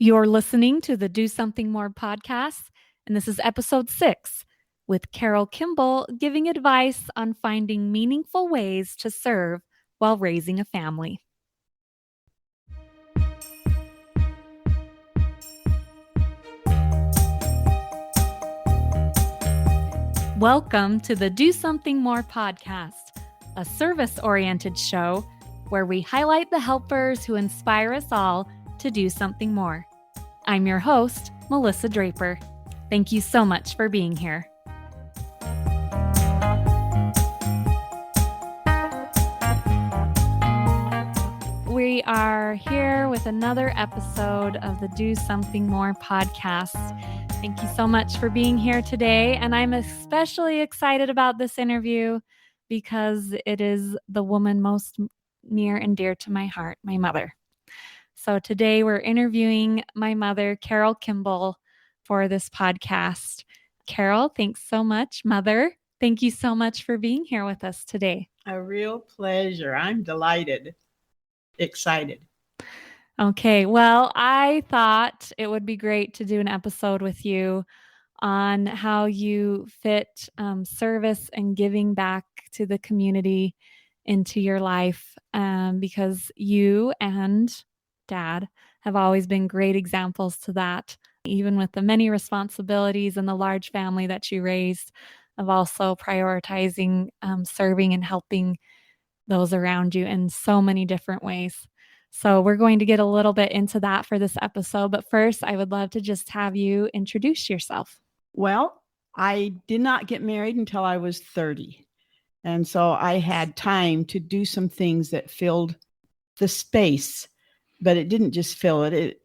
You're listening to the Do Something More podcast, and this is episode 6 with Carol Kimball giving advice on finding meaningful ways to serve while raising a family. Welcome to the Do Something More podcast, a service-oriented show where we highlight the helpers who inspire us all to do something more. I'm your host, Melissa Draper. Thank you so much for being here. We are here with another episode of the Do Something More podcast. Thank you so much for being here today. And I'm especially excited about this interview because it is the woman most near and dear to my heart, my mother. So today we're interviewing my mother, Carol Kimball, for this podcast. Carol, thanks so much. Mother, thank you so much for being here with us today. A real pleasure. I'm delighted, excited. Okay, well, I thought it would be great to do an episode with you on how you fit service and giving back to the community into your life because you and Dad have always been great examples to that, even with the many responsibilities and the large family that you raised, of also prioritizing serving and helping those around you in so many different ways. So we're going to get a little bit into that for this episode, but first I would love to just have you introduce yourself. Well, I did not get married until I was 30. And so I had time to do some things that filled the space, but it didn't just fill it. It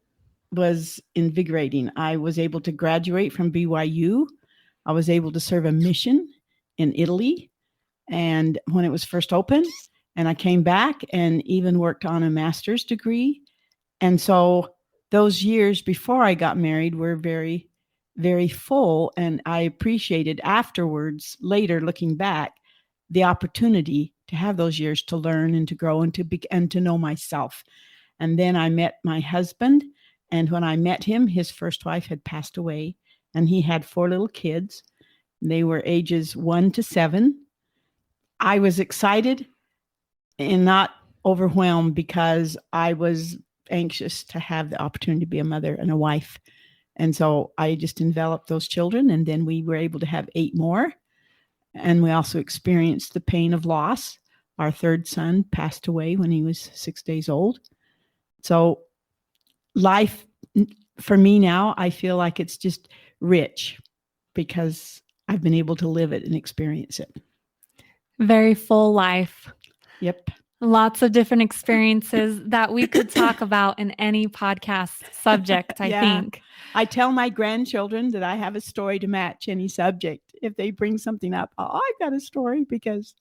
was invigorating. I was able to graduate from BYU. I was able to serve a mission in Italy, and when it was first open, and I came back and even worked on a master's degree. And so those years before I got married were very, very full. And I appreciated afterwards, later looking back, the opportunity to have those years to learn and to grow and to know myself. And then I met my husband. And when I met him, his first wife had passed away and he had 4 little kids. They were ages 1 to 7. I was excited and not overwhelmed because I was anxious to have the opportunity to be a mother and a wife. And so I just enveloped those children, and then we were able to have 8 more. And we also experienced the pain of loss. Our 3rd son passed away when he was 6 days old. So life for me now, I feel like it's just rich because I've been able to live it and experience it. Very full life. Yep. Lots of different experiences that we could talk about in any podcast subject, I think. I tell my grandchildren that I have a story to match any subject. If they bring something up, I've got a story because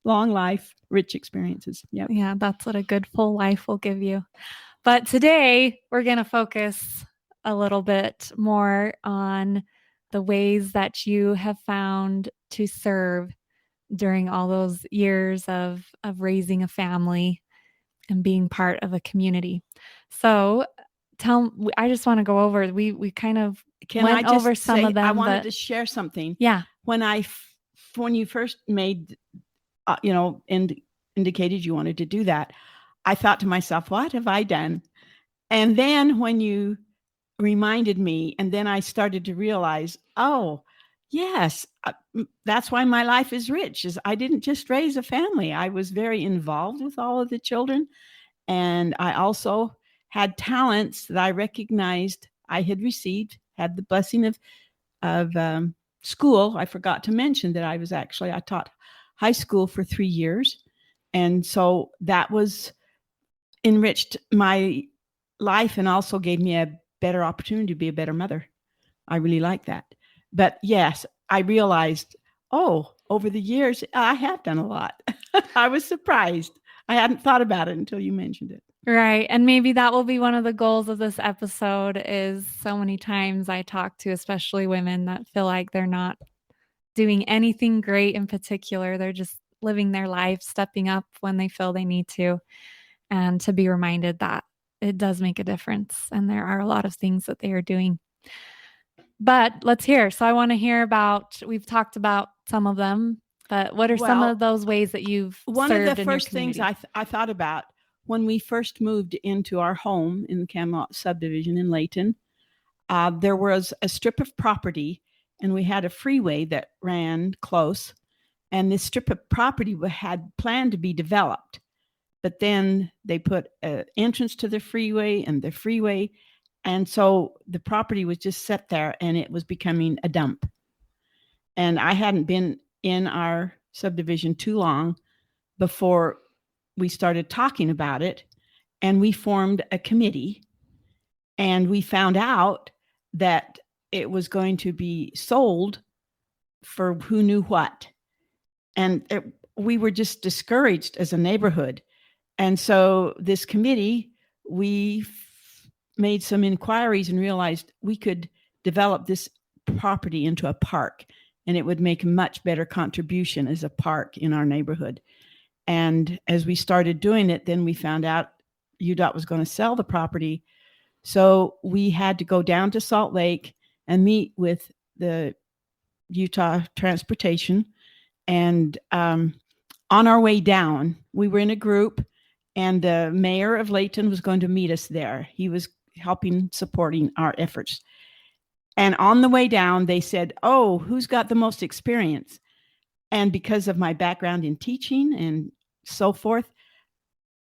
long life, rich experiences. Yep. Yeah, that's what a good full life will give you. But today we're going to focus a little bit more on the ways that you have found to serve during all those years of raising a family and being part of a community. So I just want to go over, we kind of went over some of them. I wanted to share something. Yeah. When you first made, indicated you wanted to do that, I thought to myself, what have I done? And then when you reminded me, and then I started to realize, oh, yes, that's why my life is rich, is I didn't just raise a family. I was very involved with all of the children. And I also had talents that I recognized I had received, had the blessing of school. I forgot to mention that I taught high school for 3 years. And so that was enriched my life and also gave me a better opportunity to be a better mother. I really like that. But yes, I realized, over the years, I have done a lot. I was surprised. I hadn't thought about it until you mentioned it. Right. And maybe that will be one of the goals of this episode. Is so many times I talk to especially women that feel like they're not doing anything great in particular. They're just living their life, stepping up when they feel they need to, and to be reminded that it does make a difference. And there are a lot of things that they are doing. But let's hear. So I want to hear about, we've talked about some of them, but what are some of those ways that you've one served of the in your first things community? I thought about when we first moved into our home in the Camelot subdivision in Layton, there was a strip of property and we had a freeway that ran close. And this strip of property had planned to be developed. But then they put an entrance to the freeway. And so the property was just set there and it was becoming a dump. And I hadn't been in our subdivision too long before we started talking about it. And we formed a committee and we found out that it was going to be sold for who knew what. And we were just discouraged as a neighborhood. And so this committee, we made some inquiries and realized we could develop this property into a park and it would make a much better contribution as a park in our neighborhood. And as we started doing it, then we found out UDOT was going to sell the property. So we had to go down to Salt Lake and meet with the Utah Transportation. And on our way down, we were in a group and the mayor of Layton was going to meet us there. He was supporting our efforts. And on the way down, they said, "Oh, who's got the most experience?" And because of my background in teaching and so forth,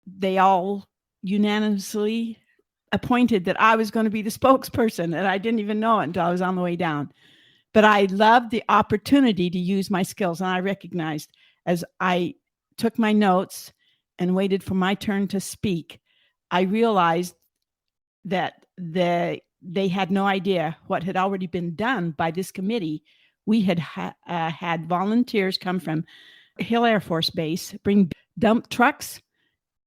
they all unanimously appointed that I was going to be the spokesperson. And I didn't even know it until I was on the way down. But I loved the opportunity to use my skills. And I recognized as I took my notes and waited for my turn to speak, I realized that they had no idea what had already been done by this committee. We had had volunteers come from Hill Air Force Base, bring dump trucks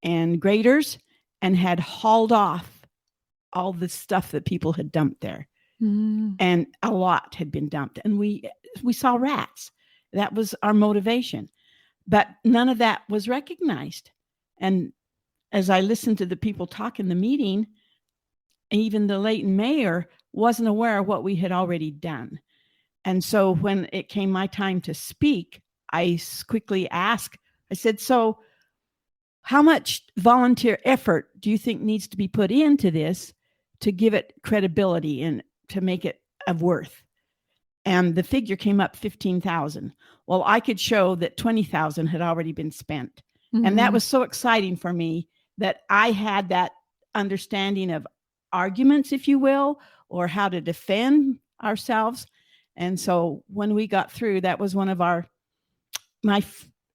and graders, and had hauled off all the stuff that people had dumped there. And a lot had been dumped. And we saw rats. That was our motivation. But none of that was recognized. And as I listened to the people talk in the meeting, even the Layton mayor wasn't aware of what we had already done. And so when it came my time to speak, I quickly asked, I said, "So how much volunteer effort do you think needs to be put into this to give it credibility and to make it of worth?" And the figure came up 15,000. Well, I could show that 20,000 had already been spent. And that was so exciting for me that I had that understanding of arguments, if you will, or how to defend ourselves. And so when we got through, that was one of my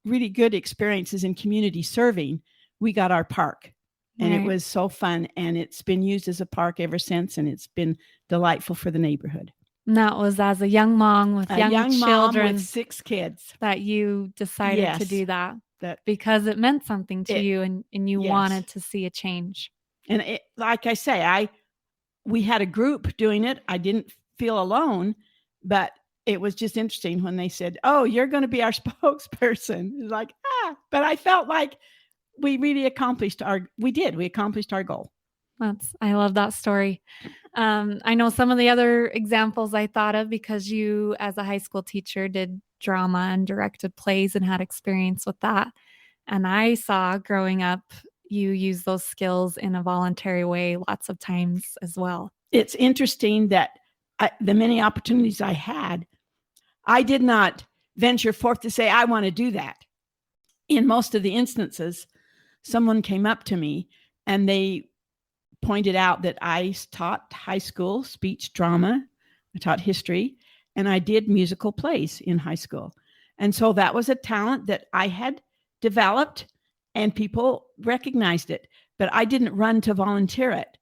really good experiences in community serving. We got our park and it was so fun, and it's been used as a park ever since, and it's been delightful for the neighborhood. And that was as a young mom with young children, mom with 6 kids, that you decided to do that because it meant something to you and you wanted to see a change. And like I say, we had a group doing it. I didn't feel alone, but it was just interesting when they said, "Oh, you're going to be our spokesperson." It was like, but I felt like we really accomplished we accomplished our goal. I love that story. I know some of the other examples I thought of because you, as a high school teacher, did drama and directed plays and had experience with that. And I saw growing up, you use those skills in a voluntary way lots of times as well. It's interesting that the many opportunities I had, I did not venture forth to say, "I want to do that." In most of the instances, someone came up to me and they pointed out that I taught high school speech drama, I taught history, and I did musical plays in high school. And so that was a talent that I had developed and people recognized it, but I didn't run to volunteer it.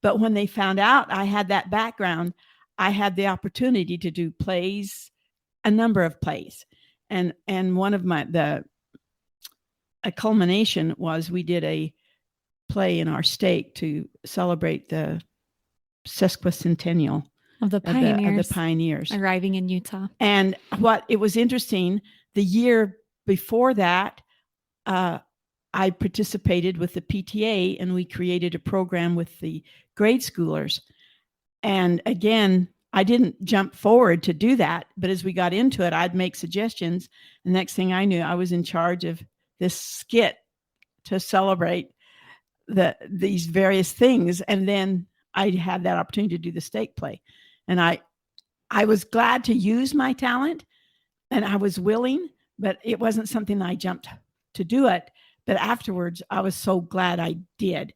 But when they found out I had that background, I had the opportunity to do plays, a number of plays. And one of a culmination was we did a play in our stake to celebrate the sesquicentennial of the pioneers arriving in Utah. And what it was interesting, the year before that, I I participated with the PTA, and we created a program with the grade schoolers. And again, I didn't jump forward to do that, but as we got into it, I'd make suggestions. The next thing I knew, I was in charge of this skit to celebrate these various things. And then I had that opportunity to do the stake play. And I was glad to use my talent, and I was willing, but it wasn't something I jumped to do it. But afterwards, I was so glad I did.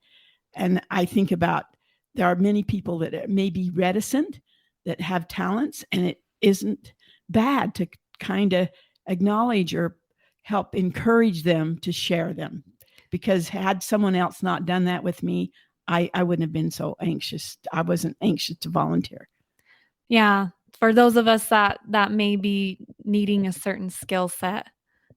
And I think about, there are many people that may be reticent, that have talents, and it isn't bad to kind of acknowledge or help encourage them to share them. Because had someone else not done that with me, I wouldn't have been so anxious. I wasn't anxious to volunteer. Yeah. For those of us that may be needing a certain skill set,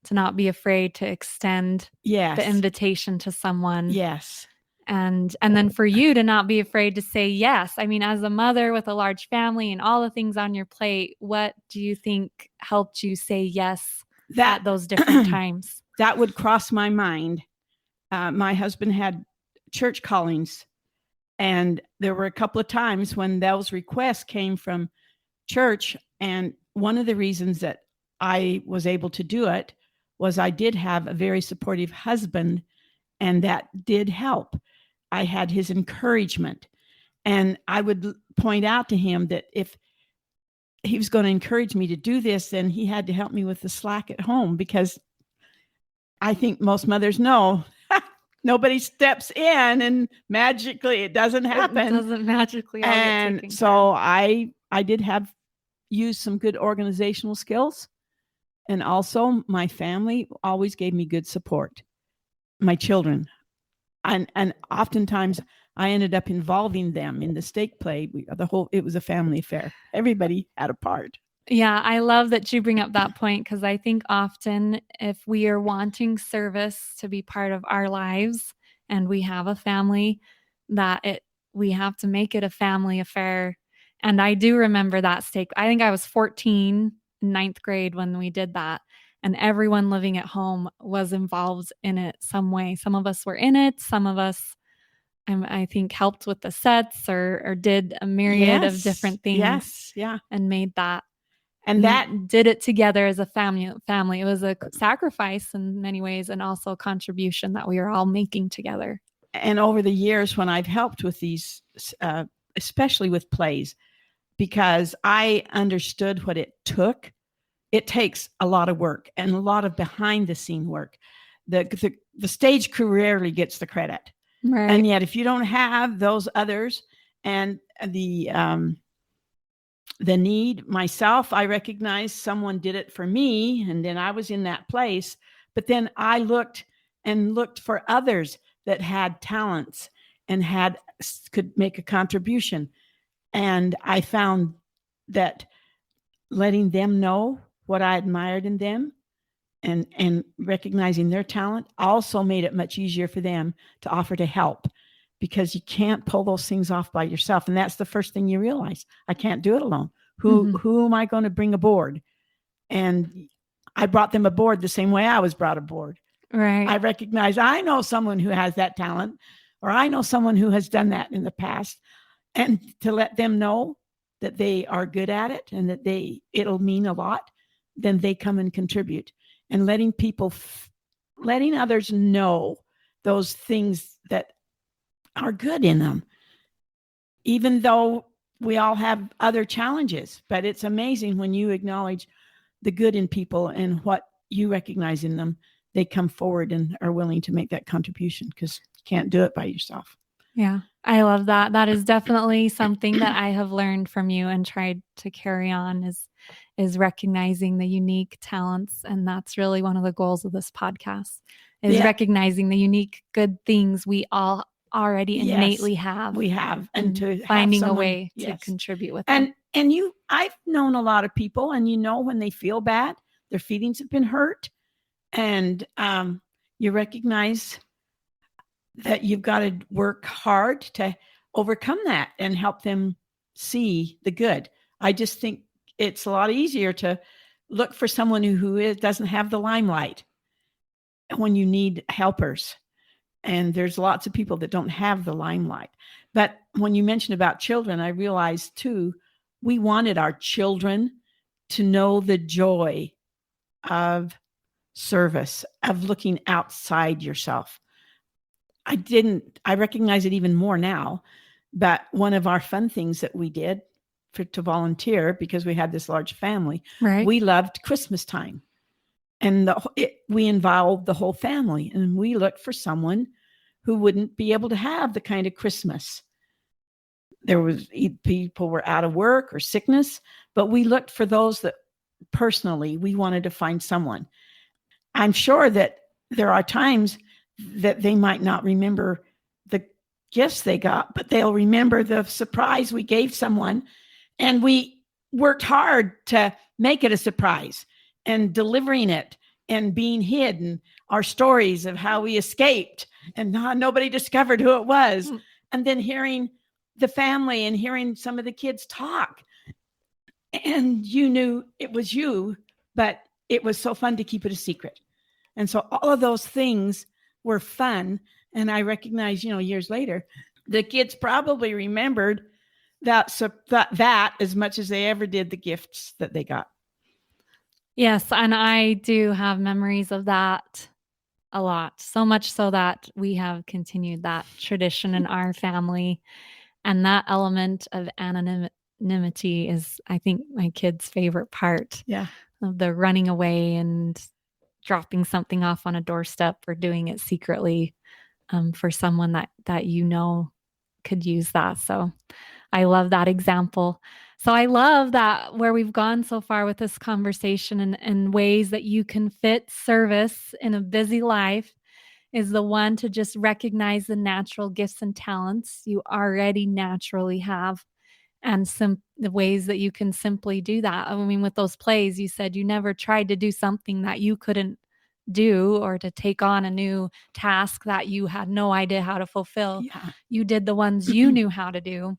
to not be afraid to extend the invitation to someone. Yes. And then for you to not be afraid to say yes. I mean, as a mother with a large family and all the things on your plate, what do you think helped you say yes at those different times? That would cross my mind. My husband had church callings, and there were a couple of times when those requests came from church. And one of the reasons that I was able to do it was I did have a very supportive husband, and that did help. I had his encouragement, and I would point out to him that if he was going to encourage me to do this, then he had to help me with the slack at home, because I think most mothers know nobody steps in and magically it doesn't happen. It doesn't magically all get taken so I did have used some good organizational skills. And also my family always gave me good support. My children. And oftentimes I ended up involving them in the stake play. It was a family affair. Everybody had a part. Yeah, I love that you bring up that point, because I think often if we are wanting service to be part of our lives and we have a family, we have to make it a family affair. And I do remember that stake. I think I was 14, ninth grade when we did that. And everyone living at home was involved in it some way. Some of us were in it. Some of us, I think, helped with the sets or did a myriad of different things. Yes, yeah. And made that. And that did it together as a family. It was a sacrifice in many ways, and also a contribution that we were all making together. And over the years when I've helped with these, especially with plays, because I understood what it took. It takes a lot of work and a lot of behind the scene work. The stage crew rarely gets the credit. Right. And yet if you don't have those others and the need, myself, I recognized someone did it for me, and then I was in that place. But then I looked for others that had talents and could make a contribution. And I found that letting them know what I admired in them and recognizing their talent also made it much easier for them to offer to help, because you can't pull those things off by yourself. And that's the first thing you realize. I can't do it alone. Who am I going to bring aboard? And I brought them aboard the same way I was brought aboard. Right. I recognize I know someone who has that talent, or I know someone who has done that in the past, and to let them know that they are good at it and that it'll mean a lot, then they come and contribute. And letting others know those things that are good in them, even though we all have other challenges. But it's amazing when you acknowledge the good in people and what you recognize in them, they come forward and are willing to make that contribution, because you can't do it by yourself. Yeah, I love that. That is definitely something that I have learned from you and tried to carry on, is recognizing the unique talents. And that's really one of the goals of this podcast, is recognizing the unique good things we all already innately have. We have. And to finding a way to contribute with them. And I've known a lot of people, and when they feel bad, their feelings have been hurt, and you recognize that you've got to work hard to overcome that and help them see the good. I just think it's a lot easier to look for someone who doesn't have the limelight. when you need helpers. And there's lots of people that don't have the limelight. But when you mentioned about children, I realized too, we wanted our children to know the joy of service, of looking outside yourself. I recognize it even more now, but one of our fun things that we did to volunteer, because we had this large family, Right. we loved Christmas time. And we involved the whole family, and we looked for someone who wouldn't be able to have the kind of Christmas. There was people were out of work or sickness, but we looked for those that personally we wanted to find someone. I'm sure that there are times that they might not remember the gifts they got, but they'll remember the surprise we gave someone. And we worked hard to make it a surprise, and delivering it and being hidden, our stories of how we escaped and nobody discovered who it was. And then hearing the family and hearing some of the kids talk. And you knew it was you, but it was so fun to keep it a secret. And so all of those things were fun. And I recognize, years later, the kids probably remembered that as much as they ever did the gifts that they got. Yes, and I do have memories of that a lot. So much so that we have continued that tradition in our family. And that element of anonymity is, I think, my kids' favorite part. Yeah. Of the running away and dropping something off on a doorstep or doing it secretly for someone that could use that. So I love that example. So I love that where we've gone so far with this conversation and ways that you can fit service in a busy life is the one to just recognize the natural gifts and talents you already naturally have, and the ways that you can simply do that. I mean, with those plays, you said you never tried to do something that you couldn't do or to take on a new task that you had no idea how to fulfill. Yeah. You did the ones you knew how to do,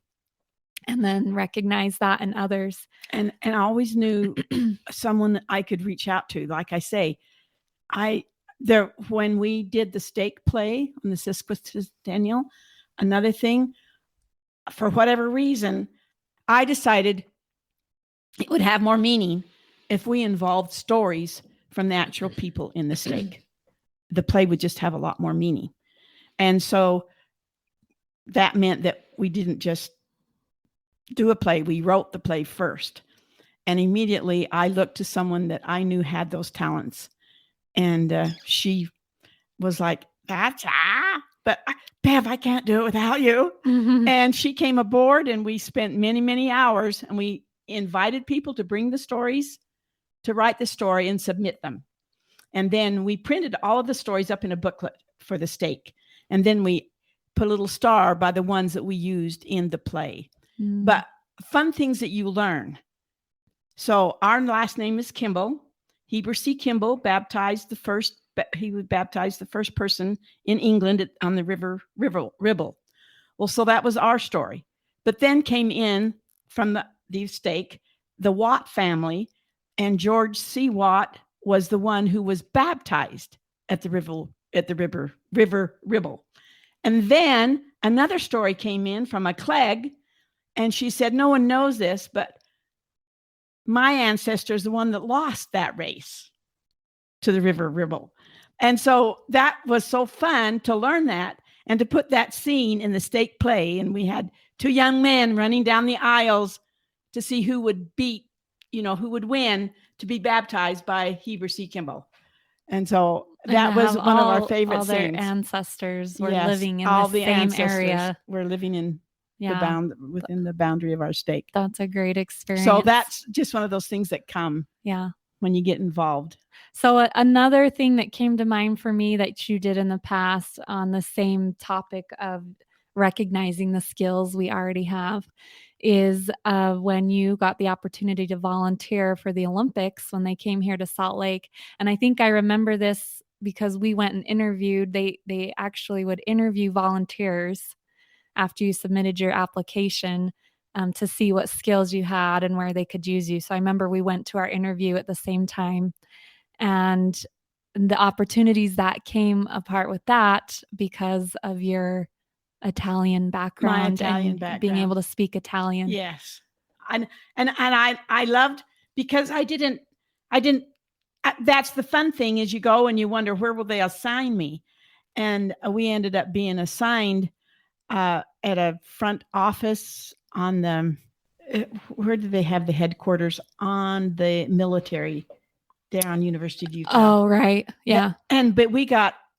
and then recognize that in others. And I always knew someone that I could reach out to. Like I say, when we did the stake play on the Sesquicentennial, another thing, for whatever reason, I decided it would have more meaning if we involved stories from the actual people in the stake. The play would just have a lot more meaning. And so that meant that we didn't just do a play, we wrote the play first. And immediately I looked to someone that I knew had those talents. And she was like, but Bev, I can't do it without you. Mm-hmm. And she came aboard, and we spent many, many hours, and we invited people to bring the stories, to write the story and submit them. And then we printed all of the stories up in a booklet for the stake. And then we put a little star by the ones that we used in the play. But fun things that you learn. So our last name is Kimball. Heber C. Kimball he was baptized the first person in England on the river Ribble. Well, so that was our story. But then came in from the stake, the Watt family, and George C. Watt was the one who was baptized at the river Ribble. And then another story came in from a Clegg, and she said, no one knows this, but my ancestor is the one that lost that race to the river Ribble. And so that was so fun to learn that and to put that scene in the stake play. And we had two young men running down the aisles to see who would who would win to be baptized by Heber C. Kimball. And so that was one of our favorite all their scenes. ancestors were living in all the same area. We're living in within the boundary of our stake. That's a great experience. So that's just one of those things that come when you get involved. So another thing that came to mind for me that you did in the past on the same topic of recognizing the skills we already have is when you got the opportunity to volunteer for the Olympics when they came here to Salt Lake. And I think I remember this because we went and interviewed, they actually would interview volunteers after you submitted your application to see what skills you had and where they could use you. So I remember we went to our interview at the same time. And the opportunities that came apart with that because of your Italian background and being able to speak Italian. Yes. And I loved, because I didn't, that's the fun thing, is you go and you wonder, where will they assign me? And we ended up being assigned at a front office on the, where did they have the headquarters? On the military there on University of Utah. Oh, right. Yeah. But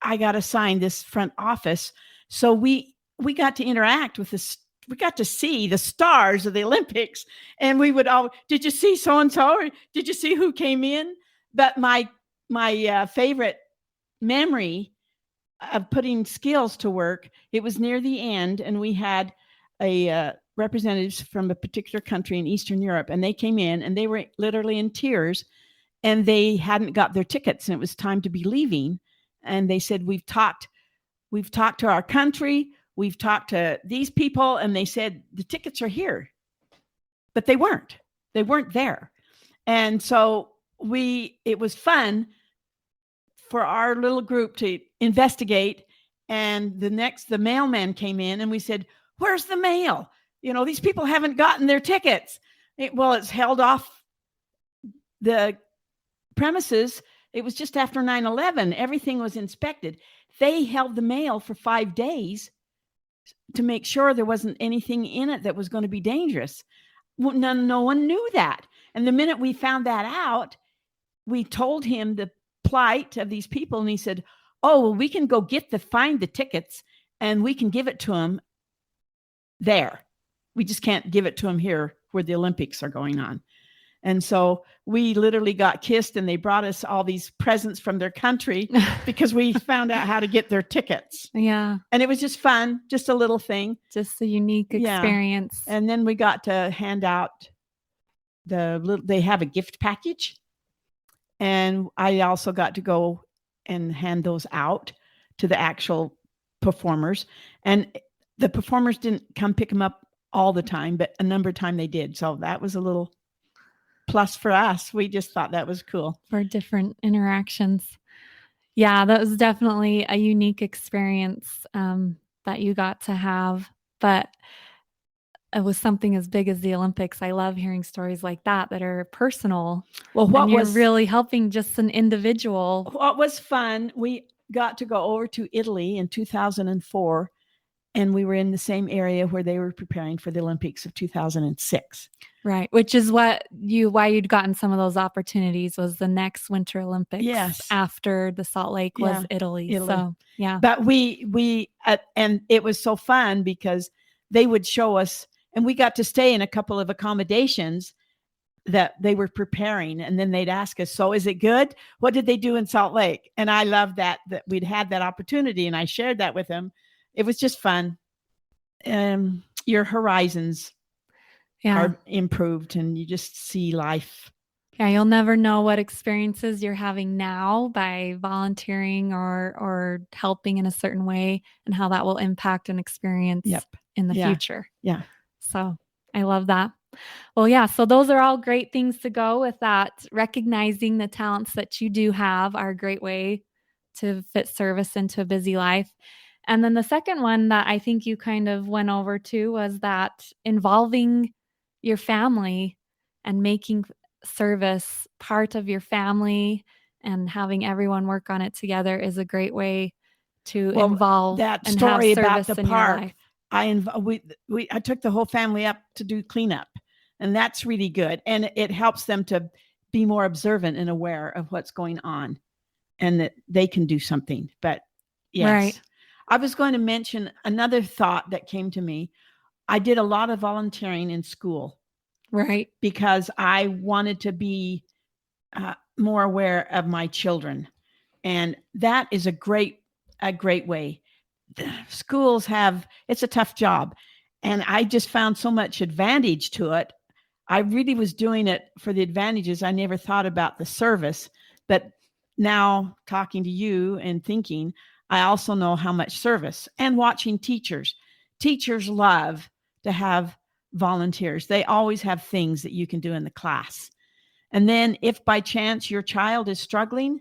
I got assigned this front office. So we got to interact with this. We got to see the stars of the Olympics, and we would all, did you see so-and-so? Or did you see who came in? But my favorite memory of putting skills to work, it was near the end, and we had a representatives from a particular country in Eastern Europe, and they came in, and they were literally in tears, and they hadn't got their tickets, and it was time to be leaving. And they said, we've talked to our country, we've talked to these people, and they said the tickets are here, but they weren't there. And so it was fun for our little group to investigate. And the mailman came in, and we said, where's the mail? These people haven't gotten their tickets. It's held off the premises. It was just after 9/11. Everything was inspected. They held the mail for 5 days to make sure there wasn't anything in it that was going to be dangerous. No one knew that. And the minute we found that out, we told him the plight of these people, and he said, oh, well, we can go find the tickets, and we can give it to them there. We just can't give it to them here where the Olympics are going on. And so we literally got kissed, and they brought us all these presents from their country because we found out how to get their tickets. Yeah. And it was just fun, just a little thing. Just a unique experience. Yeah. And then we got to hand out they have a gift package. And I also got to go and hand those out to the actual performers. And the performers didn't come pick them up all the time, but a number of times they did. So that was a little plus for us. We just thought that was cool. For different interactions. Yeah, that was definitely a unique experience that you got to have. But it was something as big as the Olympics. I love hearing stories like that are personal. Well, you're really helping just an individual. What was fun, we got to go over to Italy in 2004, and we were in the same area where they were preparing for the Olympics of 2006. Right, which is why you'd gotten some of those opportunities, was the next Winter Olympics. Yes. After the Salt Lake was Italy. So, yeah. But we and it was so fun because they would show us, and we got to stay in a couple of accommodations that they were preparing, and then they'd ask us, so is it good? What did they do in Salt Lake? And I loved that we'd had that opportunity, and I shared that with them. It was just fun. Your horizons are improved, and you just see life. Yeah, you'll never know what experiences you're having now by volunteering or helping in a certain way, and how that will impact an experience in the future. Yeah. So I love that. Well, yeah, so those are all great things to go with that. Recognizing the talents that you do have are a great way to fit service into a busy life. And then the second one that I think you kind of went over to was that involving your family and making service part of your family and having everyone work on it together is a great way to involve that and story have about service the in your park. life. I took the whole family up to do cleanup, and that's really good. And it helps them to be more observant and aware of what's going on, and that they can do something. But yes, right. I was going to mention another thought that came to me. I did a lot of volunteering in school. Right. Because I wanted to be more aware of my children. And that is a great way. Schools it's a tough job. And I just found so much advantage to it. I really was doing it for the advantages. I never thought about the service. But now talking to you and thinking, I also know how much service, and watching teachers. Teachers love to have volunteers. They always have things that you can do in the class. And then if by chance your child is struggling,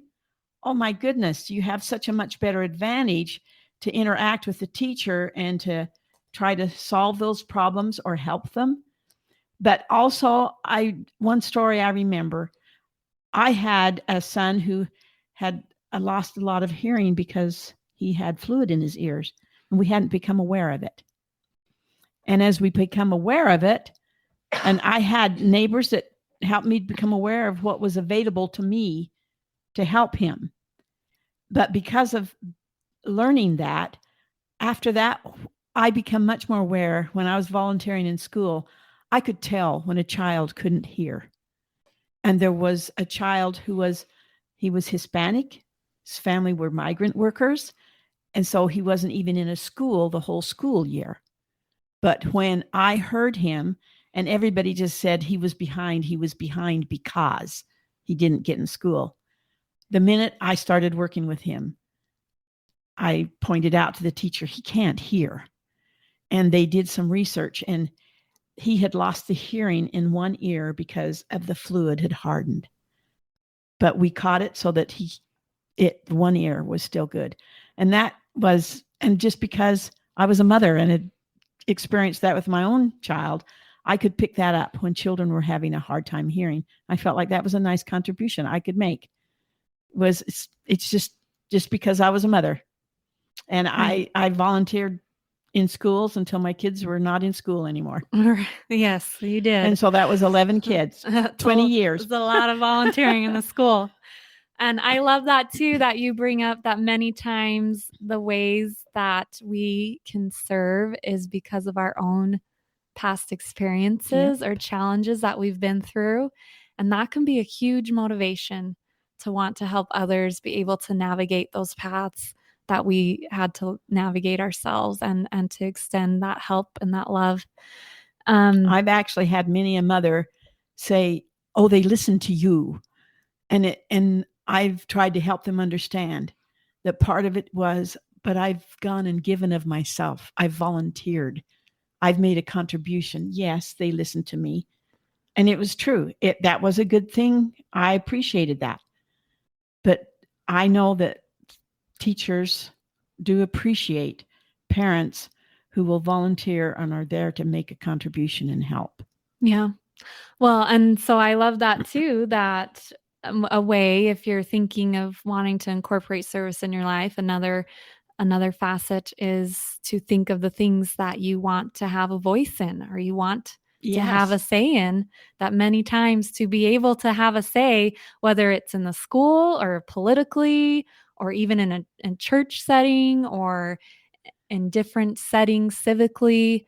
oh my goodness, you have such a much better advantage to interact with the teacher and to try to solve those problems or help them. But also, one story I remember, I had a son who had lost a lot of hearing because he had fluid in his ears, and we hadn't become aware of it. And as we become aware of it, and I had neighbors that helped me become aware of what was available to me to help him. But because of learning that, after that, I became much more aware. When I was volunteering in school, I could tell when a child couldn't hear. And there was a child he was Hispanic. His family were migrant workers. And so he wasn't even in a school the whole school year. But when I heard him, and everybody just said he was behind because he didn't get in school. The minute I started working with him, I pointed out to the teacher, he can't hear. And they did some research, and he had lost the hearing in one ear because of the fluid had hardened. But we caught it so that one ear was still good. And just because I was a mother and had experienced that with my own child, I could pick that up when children were having a hard time hearing. I felt like that was a nice contribution I could make. It's just because I was a mother. And I volunteered in schools until my kids were not in school anymore. Yes, you did. And so that was 11 kids, 20 years. It's a lot of volunteering in the school. And I love that too, that you bring up that many times the ways that we can serve is because of our own past experiences or challenges that we've been through. And that can be a huge motivation to want to help others be able to navigate those paths that we had to navigate ourselves, and to extend that help and that love. I've actually had many a mother say, oh, they listen to you. And I've tried to help them understand that part of it was, but I've gone and given of myself. I've volunteered. I've made a contribution. Yes, they listened to me. And it was true. That was a good thing. I appreciated that. But I know that teachers do appreciate parents who will volunteer and are there to make a contribution and help. Yeah. Well, and so I love that too, that a way, if you're thinking of wanting to incorporate service in your life, another facet is to think of the things that you want to have a voice in, or you want to have a say in. That many times, to be able to have a say, whether it's in the school or politically, or even in a church setting or in different settings civically,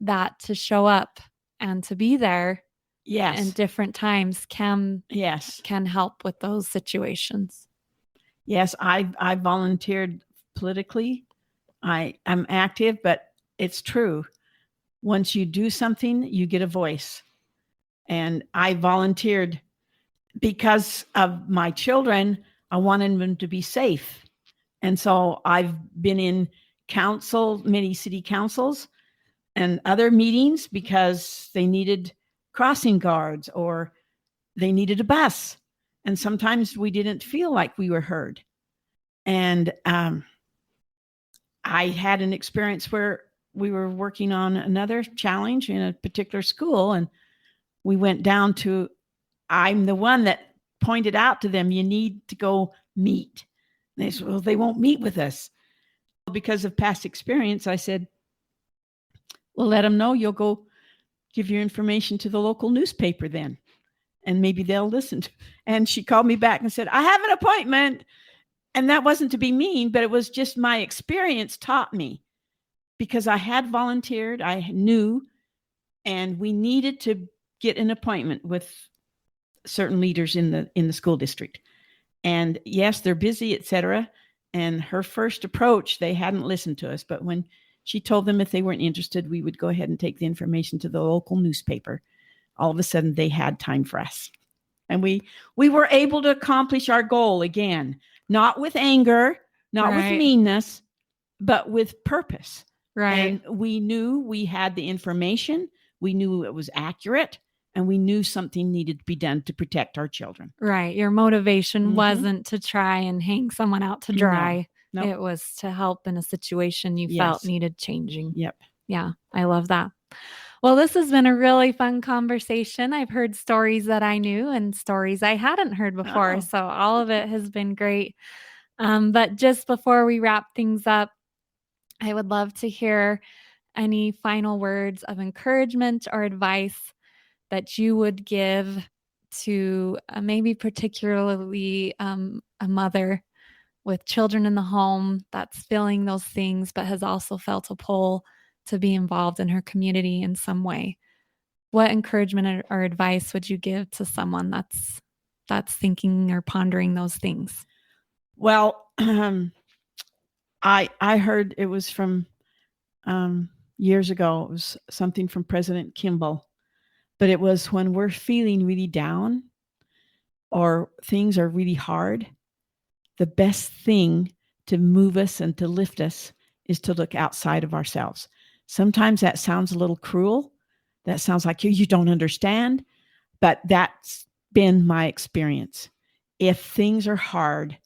that to show up and to be there in different times can help with those situations. Yes, I volunteered politically. I'm active, but it's true. Once you do something, you get a voice. And I volunteered because of my children. I wanted them to be safe. And so I've been in many city councils and other meetings because they needed crossing guards or they needed a bus. And sometimes we didn't feel like we were heard. And I had an experience where we were working on another challenge in a particular school, and we went down to, I'm the one that pointed out to them, you need to go meet. And they said, well, they won't meet with us. Because of past experience, I said, well, let them know you'll go give your information to the local newspaper then, and maybe they'll listen. And she called me back and said, I have an appointment. And that wasn't to be mean, but it was just my experience taught me, because I had volunteered, I knew, and we needed to get an appointment with certain leaders in the school district. And yes, they're busy, etc. And her first approach, they hadn't listened to us. But when she told them if they weren't interested, we would go ahead and take the information to the local newspaper, all of a sudden they had time for us. And we were able to accomplish our goal again, not with anger, not with meanness, but with purpose. Right. And we knew we had the information. We knew it was accurate. and we knew something needed to be done to protect our children. Right. Your motivation wasn't to try and hang someone out to dry. No. It was to help in a situation you felt needed changing. Yep. Yeah, I love that. Well, this has been a really fun conversation. I've heard stories that I knew and stories I hadn't heard before. So all of it has been great. But just before we wrap things up, I would love to hear any final words of encouragement or advice that you would give to maybe particularly a mother with children in the home that's feeling those things, but has also felt a pull to be involved in her community in some way. What encouragement or advice would you give to someone that's thinking or pondering those things? Well, I heard it was from years ago. It was something from President Kimball, but it was when we're feeling really down or things are really hard, the best thing to move us and to lift us is to look outside of ourselves. Sometimes that sounds a little cruel. That sounds like you don't understand, but that's been my experience. If things are hard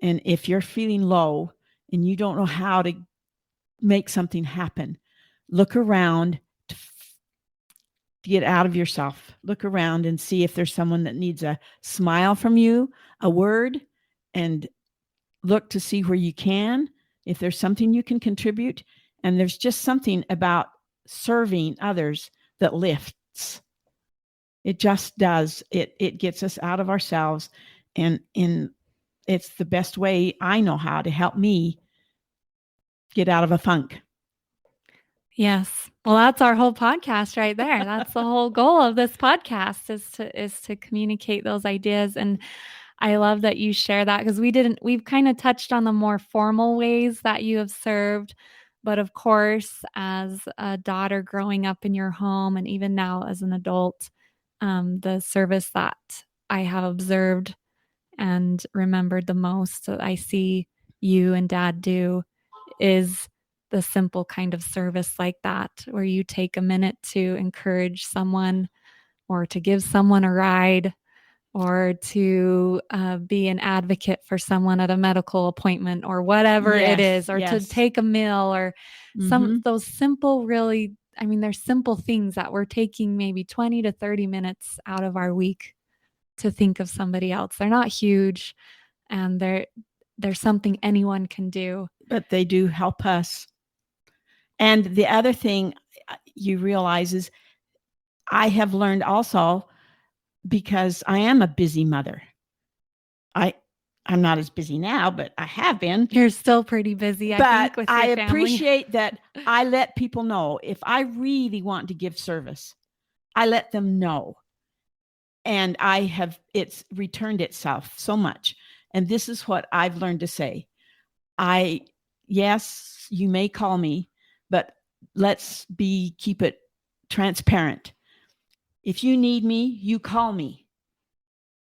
and if you're feeling low and you don't know how to make something happen, look around to get out of yourself. Look around and see if there's someone that needs a smile from you, a word, and look to see where you can, if there's something you can contribute. And there's just something about serving others that lifts. It just does. It gets us out of ourselves. And it's the best way I know how to help me get out of a funk. Yes. Well, that's our whole podcast right there. That's the whole goal of this podcast is to communicate those ideas. And I love that you share that because we've kind of touched on the more formal ways that you have served. But of course, as a daughter growing up in your home and even now as an adult, the service that I have observed and remembered the most that I see you and Dad do is the simple kind of service like that, where you take a minute to encourage someone or to give someone a ride or to be an advocate for someone at a medical appointment or whatever it is, or to take a meal or some those simple, really, I mean, they're simple things that we're taking maybe 20 to 30 minutes out of our week to think of somebody else. They're not huge and they're something anyone can do. But they do help us. And the other thing you realize is I have learned also, because I am a busy mother. I'm not as busy now, but I have been. You're still pretty busy, I think, with your family. I appreciate that I let people know if I really want to give service, I let them know. And it's returned itself so much. And this is what I've learned to say. Yes, you may call me, but let's keep it transparent. If you need me, you call me.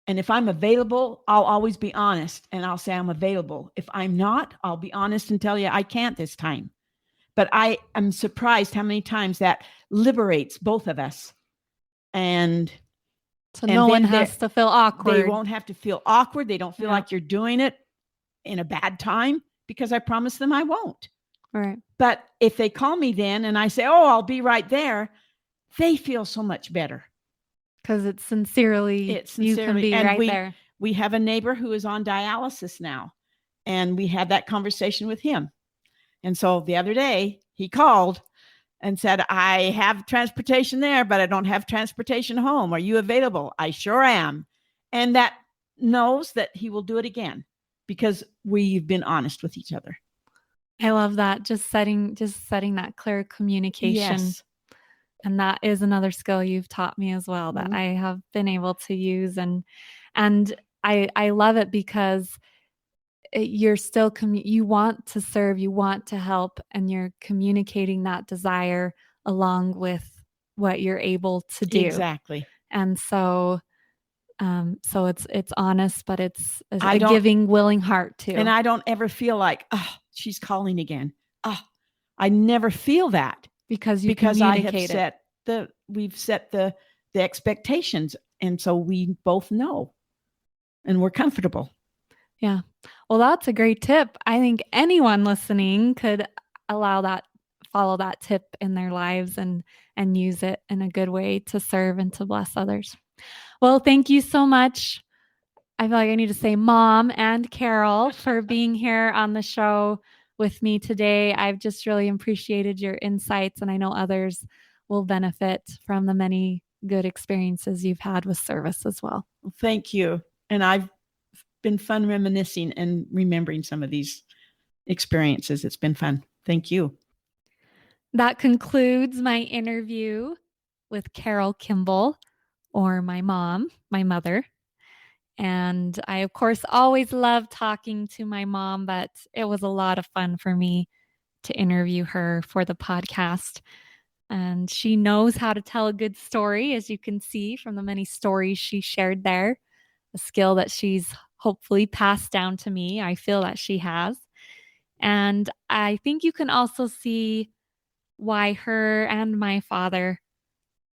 And if I'm available, I'll always be honest and I'll say I'm available. If I'm not, I'll be honest and tell you I can't this time. But I am surprised how many times that liberates both of us. And so no one has to feel awkward. They won't have to feel awkward. They don't feel like you're doing it in a bad time, because I promise them I won't. Right. But if they call me then and I say, oh, I'll be right there, they feel so much better. Because it's sincerely, you can be right there. We have a neighbor who is on dialysis now, and we had that conversation with him. And so the other day he called and said, I have transportation there, but I don't have transportation home. Are you available? I sure am. And that knows that he will do it again because we've been honest with each other. I love that. Just setting that clear communication. Yes. And that is another skill you've taught me as well that I have been able to use. And I love it because you're still, you want to serve, you want to help, and you're communicating that desire along with what you're able to do. Exactly. And so it's honest, but it's a giving, willing heart too. And I don't ever feel like, oh, she's calling again. Oh, I never feel that. Because I have we've set the the expectations. And so we both know and we're comfortable. Yeah. Well, that's a great tip. I think anyone listening could follow that tip in their lives and use it in a good way to serve and to bless others. Well, thank you so much. I feel like I need to say Mom and Carol for being here on the show with me today. I've just really appreciated your insights, and I know others will benefit from the many good experiences you've had with service as well. Thank you. And I've been fun reminiscing and remembering some of these experiences. It's been fun. Thank you. That concludes my interview with Carol Kimball, or my mom, my mother. And I, of course, always love talking to my mom, but it was a lot of fun for me to interview her for the podcast. And she knows how to tell a good story, as you can see from the many stories she shared there, a skill that she's hopefully passed down to me. I feel that she has. And I think you can also see why her and my father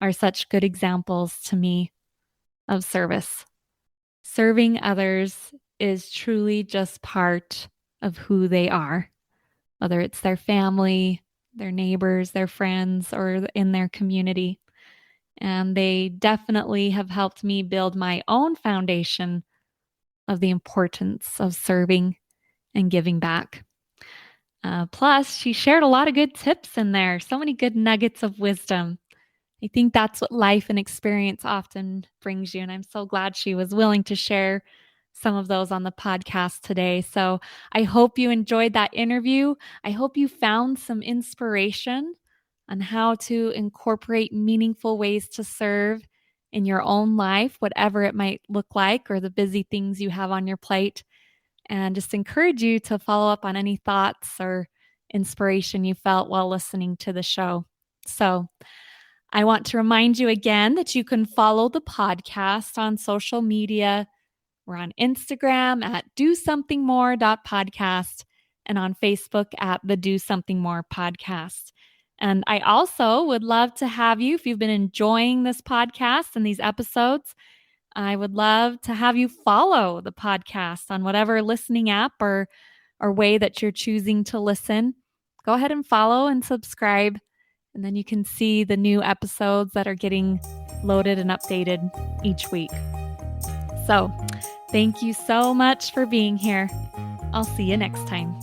are such good examples to me of service. Serving others is truly just part of who they are, whether it's their family, their neighbors, their friends, or in their community. And they definitely have helped me build my own foundation of the importance of serving and giving back. Plus, she shared a lot of good tips in there, so many good nuggets of wisdom. I think that's what life and experience often brings you. And I'm so glad she was willing to share some of those on the podcast today. So I hope you enjoyed that interview. I hope you found some inspiration on how to incorporate meaningful ways to serve in your own life, whatever it might look like, or the busy things you have on your plate. And just encourage you to follow up on any thoughts or inspiration you felt while listening to the show. So, I want to remind you again that you can follow the podcast on social media. We're on Instagram at dosomethingmore.podcast and on Facebook at the Do Something More podcast. And I also would love to have you, if you've been enjoying this podcast and these episodes, I would love to have you follow the podcast on whatever listening app or way that you're choosing to listen. Go ahead and follow and subscribe. And then you can see the new episodes that are getting loaded and updated each week. So, thank you so much for being here. I'll see you next time.